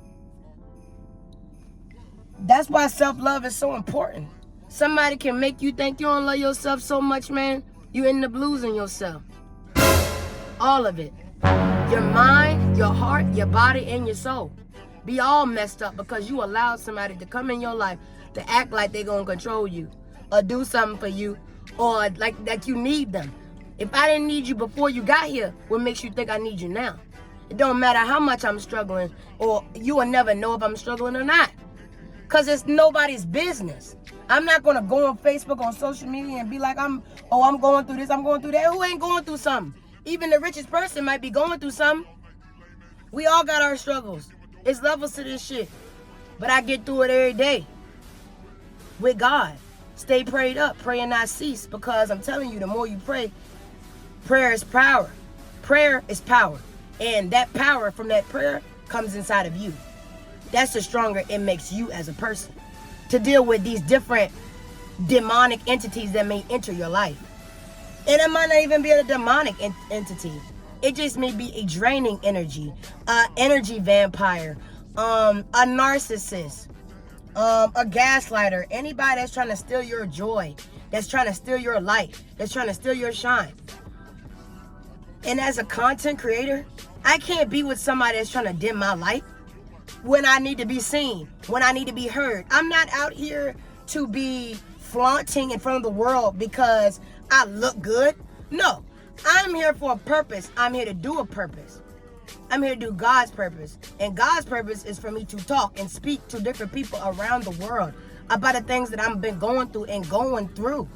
That's why self-love is so important. Somebody can make you think you don't love yourself so much, man. You end up losing yourself. All of it. Your mind, your heart, your body, and your soul. Be all messed up because you allowed somebody to come in your life to act like they're going to control you or do something for you or like you need them. If I didn't need you before you got here, what makes you think I need you now? It don't matter how much I'm struggling, or you will never know if I'm struggling or not. Because it's nobody's business. I'm not going to go on Facebook, on social media, and be like, I'm going through this, I'm going through that. Who ain't going through something? Even the richest person might be going through something. We all got our struggles. It's levels to this shit. But I get through it every day. With God. Stay prayed up. Pray and not cease. Because I'm telling you, the more you pray, prayer is power. Prayer is power. And that power from that prayer comes inside of you. That's the stronger it makes you as a person. To deal with these different demonic entities that may enter your life. And it might not even be a demonic entity. It just may be a draining energy, energy vampire, a narcissist, a gaslighter, anybody that's trying to steal your joy, that's trying to steal your light, that's trying to steal your shine. And as a content creator, I can't be with somebody that's trying to dim my light when I need to be seen, when I need to be heard. I'm not out here to be flaunting in front of the world because I look good. No, I'm here for a purpose. I'm here to do a purpose. I'm here to do God's purpose. And God's purpose is for me to talk and speak to different people around the world about the things that I've been going through and going through.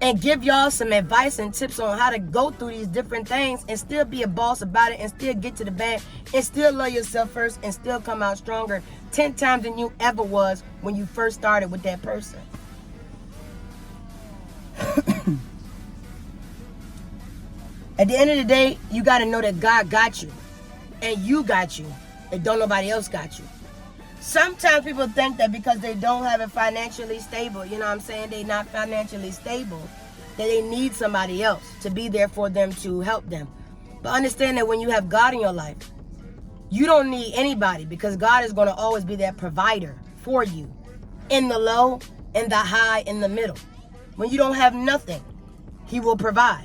And give y'all some advice and tips on how to go through these different things and still be a boss about it and still get to the bag and still love yourself first and still come out stronger 10 times than you ever was when you first started with that person. At the end of the day, you got to know that God got you and you got you and don't nobody else got you. Sometimes people think that because they don't have it financially stable, you know what I'm saying, they not financially stable, that they need somebody else to be there for them to help them. But understand that when you have God in your life, you don't need anybody because God is going to always be that provider for you in the low, in the high, in the middle. When you don't have nothing, He will provide.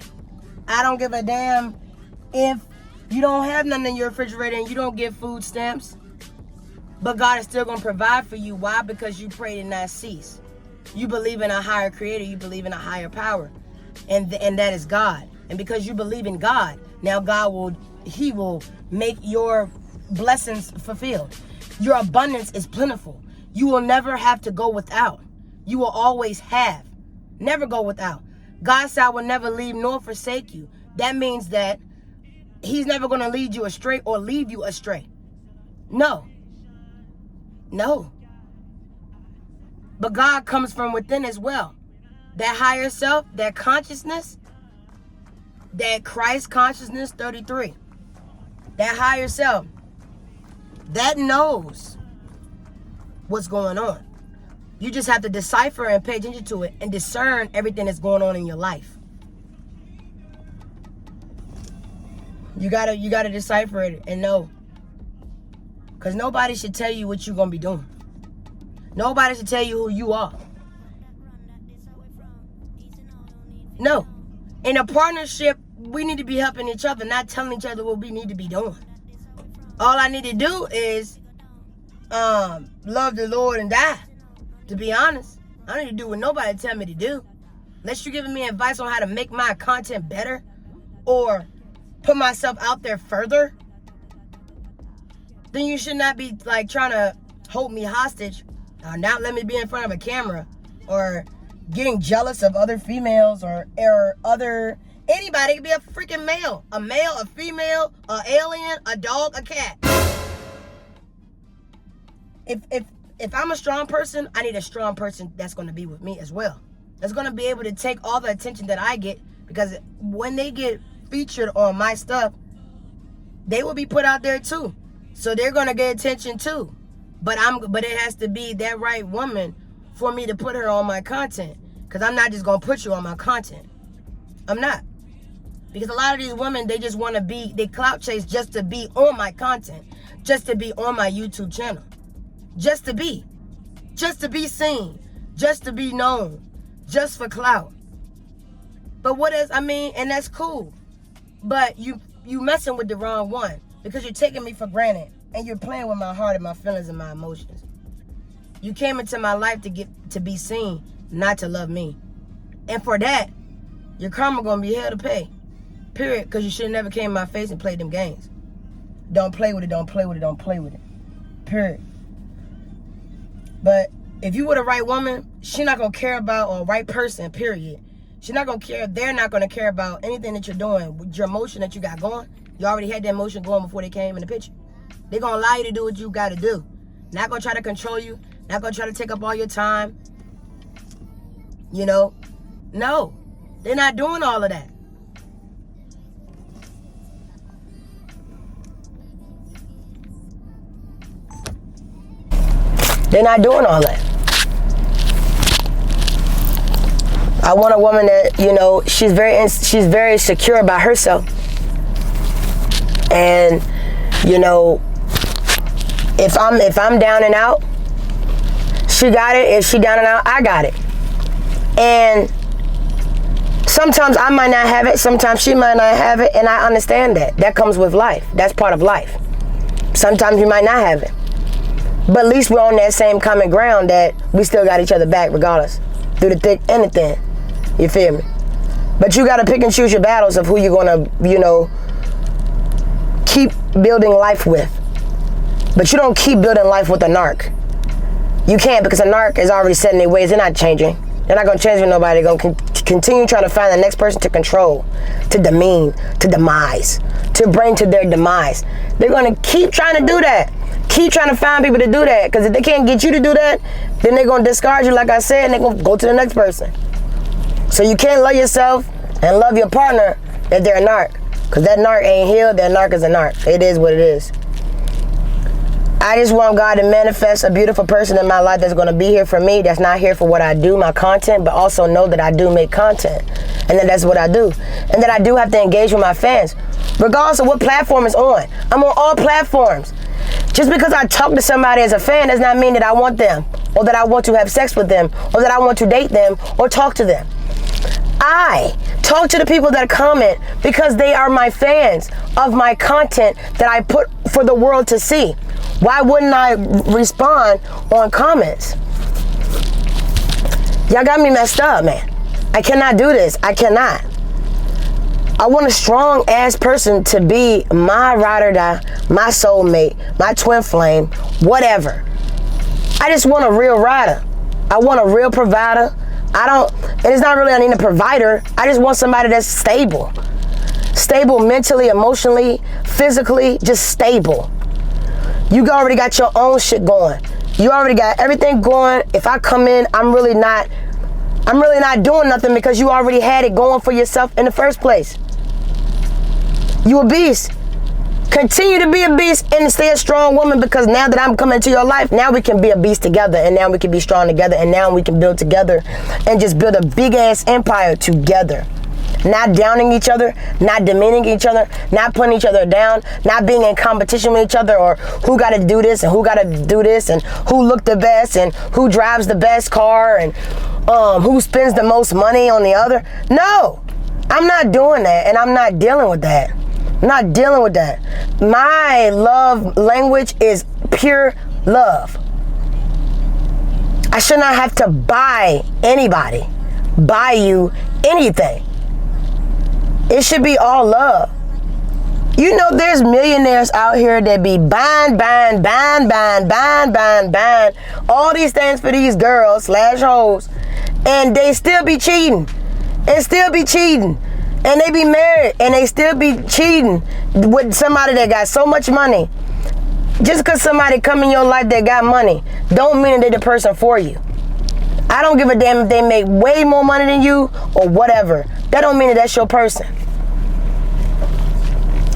I don't give a damn if you don't have nothing in your refrigerator and you don't get food stamps. But God is still going to provide for you. Why? Because you prayed and not cease. You believe in a higher creator. You believe in a higher power. And that is God. And because you believe in God, now He will make your blessings fulfilled. Your abundance is plentiful. You will never have to go without. You will always have. Never go without. God said, I will never leave nor forsake you. That means that he's never going to lead you astray or leave you astray. No. But God comes from within as well. That higher self, that consciousness, that Christ consciousness 33. That higher self, that knows what's going on. You just have to decipher and pay attention to it and discern everything that's going on in your life. You gotta decipher it and know. Because nobody should tell you what you're gonna be doing. Nobody should tell you who you are. No. In a partnership, we need to be helping each other, not telling each other what we need to be doing. All I need to do is love the Lord and die. To be honest, I don't need to do what nobody tell me to do. Unless you're giving me advice on how to make my content better or put myself out there further, then you should not be like trying to hold me hostage or not let me be in front of a camera or getting jealous of other females or other anybody. It could be a freaking male, a female, an alien, a dog, a cat. If I'm a strong person, I need a strong person that's going to be with me as well. That's going to be able to take all the attention that I get, because when they get featured on my stuff, they will be put out there too. So they're going to get attention too. But it has to be that right woman for me to put her on my content. Because I'm not just going to put you on my content. I'm not. Because a lot of these women, they just want to be, they clout chase just to be on my content. Just to be on my YouTube channel. Just to be seen. Just to be known. Just for clout. But and that's cool. But you messing with the wrong one. Because you're taking me for granted. And you're playing with my heart and my feelings and my emotions. You came into my life to be seen, not to love me. And for that, your karma gonna be hell to pay. Period. Because you should have never came in my face and played them games. Don't play with it, don't play with it, don't play with it. Period. But if you were the right woman, she's not gonna care about, or right person, period. She's not gonna care, they're not gonna care about anything that you're doing. With your emotion that you got going, you already had that emotion going before they came in the picture. They're gonna allow you to do what you gotta do. Not gonna try to control you, not gonna try to take up all your time. You know? No, they're not doing all of that. They're not doing all that. I want a woman that, she's very secure about herself. And, if I'm down and out, she got it. If she down and out, I got it. And sometimes I might not have it. Sometimes she might not have it. And I understand that. That comes with life. That's part of life. Sometimes you might not have it. But at least we're on that same common ground that we still got each other back regardless. Through the thick and the thin. You feel me? But you got to pick and choose your battles of who you're going to, keep building life with. But you don't keep building life with a narc. You can't, because a narc is already set in their ways. They're not changing. They're not going to change with nobody. They're going to continue trying to find the next person to control, to demean, to demise, to bring to their demise. They're going to keep trying to do that. Keep trying to find people to do that. Because if they can't get you to do that, then they're going to discard you, like I said, and they're going to go to the next person. So you can't love yourself and love your partner if they're a narc. Because that narc ain't healed. That narc is a narc. It is what it is. I just want God to manifest a beautiful person in my life that's going to be here for me, that's not here for what I do, my content, but also know that I do make content. And that's what I do. And that I do have to engage with my fans. Regardless of what platform it's on. I'm on all platforms. Just because I talk to somebody as a fan does not mean that I want them, or that I want to have sex with them, or that I want to date them, or talk to them. I talk to the people that comment because they are my fans of my content that I put for the world to see. Why wouldn't I respond on comments? Y'all got me messed up, man. I cannot do this. I cannot. I want a strong ass person to be my ride or die, my soulmate, my twin flame, whatever. I just want a real rider. I want a real provider. And it's not really I need a provider. I just want somebody that's stable. Stable mentally, emotionally, physically, just stable. You already got your own shit going. You already got everything going. If I come in, I'm really not doing nothing because you already had it going for yourself in the first place. You a beast. Continue to be a beast and stay a strong woman, because now that I'm coming into your life, now we can be a beast together, and now we can be strong together, and now we can build together and just build a big ass empire together. Not downing each other, not demeaning each other, not putting each other down, not being in competition with each other, or who got to do this and who got to do this, and who looked the best and who drives the best car, and who spends the most money on the other. No, I'm not doing that, and I'm not dealing with that. I'm not dealing with that. My love language is pure love. I should not have to buy you anything. It should be all love. You know, there's millionaires out here that be buying all these things for these girls / hoes, and they still be cheating, and they be married, and they still be cheating with somebody that got so much money. Just because somebody come in your life that got money, don't mean that they're the person for you. I don't give a damn if they make way more money than you or whatever. That don't mean that that's your person.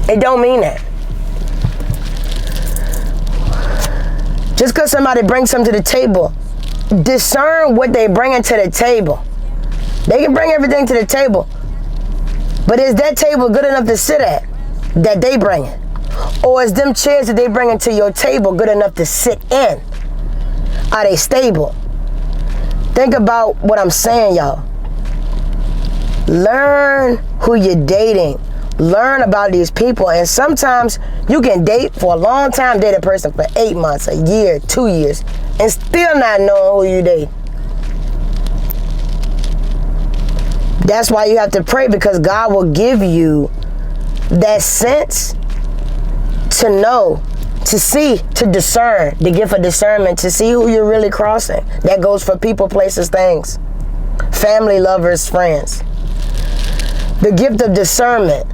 It don't mean that. Just because somebody brings something to the table, discern what they bringing to the table. They can bring everything to the table, but is that table good enough to sit at that they bring it? Or is them chairs that they bring to your table good enough to sit in? Are they stable? Think about what I'm saying, y'all. Learn who you're dating. Learn about these people. And sometimes you can date for a long time, date a person for 8 months, a year, 2 years, and still not know who you date. That's why you have to pray, because God will give you that sense to know, to see, to discern, the gift of discernment, to see who you're really crossing. That goes for people, places, things, family, lovers, friends. The gift of discernment.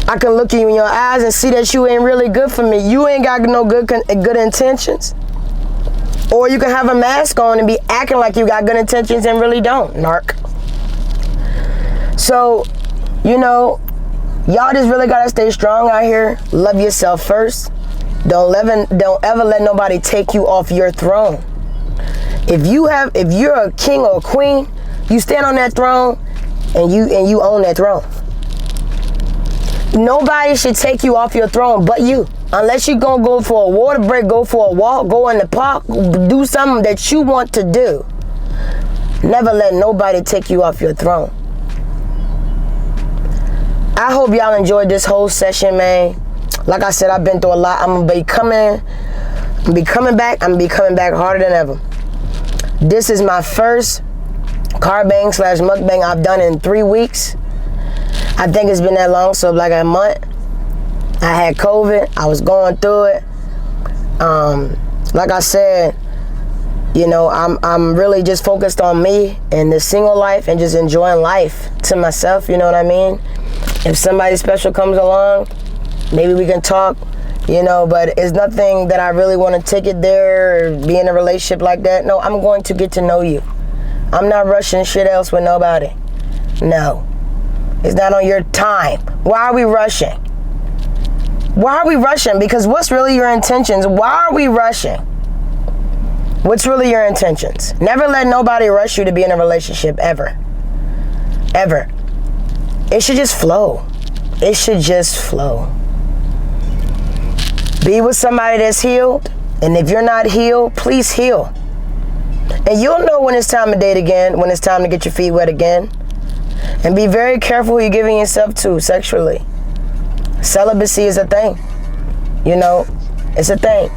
I can look you in your eyes and see that you ain't really good for me. You ain't got no good intentions. Or you can have a mask on and be acting like you got good intentions and really don't, narc. So, you know, y'all just really gotta stay strong out here. Love yourself first. Don't ever let nobody take you off your throne. If you're a king or a queen, you stand on that throne and you own that throne. Nobody should take you off your throne but you. Unless you're gonna go for a water break, go for a walk, go in the park, do something that you want to do. Never let nobody take you off your throne. I hope y'all enjoyed this whole session, man. Like I said, I've been through a lot. I'm gonna be coming back harder than ever. This is my first carbang / mukbang I've done in 3 weeks. I think it's been that long, so like a month. I had COVID. I was going through it. Like I said, you know, I'm really just focused on me and the single life and just enjoying life to myself, you know what I mean? If somebody special comes along, maybe we can talk, you know, but it's nothing that I really want to take it there or be in a relationship like that. No, I'm going to get to know you. I'm not rushing shit else with nobody. No. It's not on your time. Why are we rushing? Why are we rushing? Because what's really your intentions? Why are we rushing? What's really your intentions? Never let nobody rush you to be in a relationship, ever. Ever. It should just flow. It should just flow. Be with somebody that's healed. And if you're not healed, please heal. And you'll know when it's time to date again, when it's time to get your feet wet again. And be very careful who you're giving yourself to sexually. Celibacy is a thing. You know, it's a thing.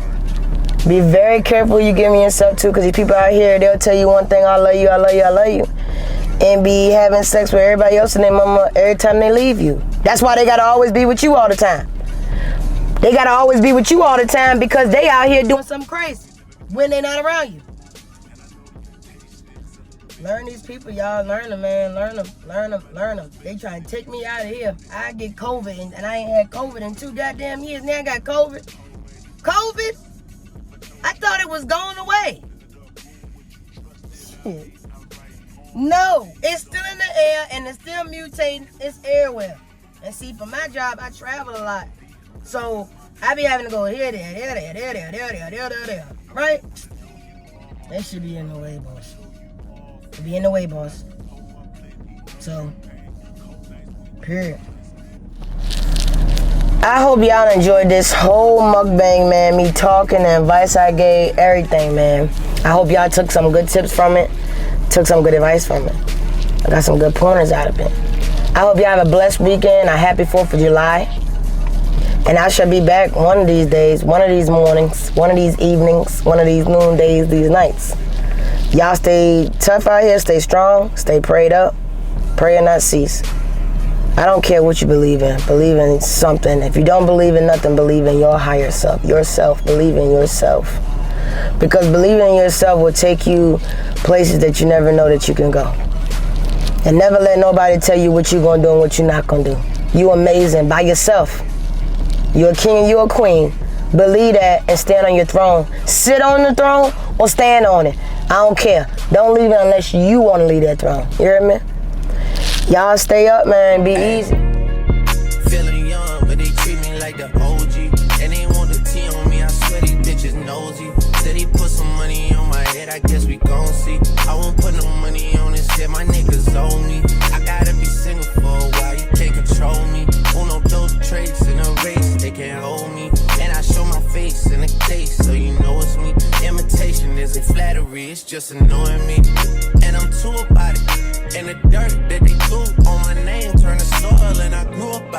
Be very careful who you're giving yourself to, because these people out here, they'll tell you one thing, I love you, I love you, I love you. And be having sex with everybody else and their mama every time they leave you. That's why they gotta always be with you all the time. They gotta always be with you all the time, because they out here doing something crazy when they're not around you. Learn these people, y'all. Learn them, man. Learn them. They trying to take me out of here. I get COVID, and I ain't had COVID in 2 goddamn years. Now I got COVID. COVID? I thought it was going away. Shit. No, it's still in the air, and it's still mutating. It's everywhere. And see, for my job, I travel a lot. So, I be having to go here, there. Right? That should be in the way, boss. It be in the way, boss. So, period. I hope y'all enjoyed this whole mukbang, man. Me talking, the advice I gave, everything, man. I hope y'all took some good tips from it. Took some good advice from it. I got some good pointers out of it. I hope y'all have a blessed weekend, a happy 4th of July. And I shall be back one of these days, one of these mornings, one of these evenings, one of these noon days, these nights. Y'all stay tough out here, stay strong, stay prayed up, pray and not cease. I don't care what you believe in something. If you don't believe in nothing, believe in your higher self, believe in yourself. Because believing in yourself will take you places that you never know that you can go. And never let nobody tell you what you're gonna do and what you're not gonna do. You amazing by yourself. You're a king and you're a queen. Believe that and stand on your throne. Sit on the throne or stand on it. I don't care. Don't leave it unless you want to leave that throne. You hear me? Y'all stay up, man. Be easy. Feeling young, but they treat me like the OG. And they want the T on me. I swear these bitches nosy. Said he put some money on my head. I guess we gon' see. I won't put no money on this shit. My niggas owe me. I gotta be single for a while. You can't control me. Uno, those traits in a race. They can't hold me. And I show my face in a case, so you know it's me. Imitation isn't flattery, it's just annoying me. And I'm too about it. And the dirt that they threw on my name turned to soil, and I grew up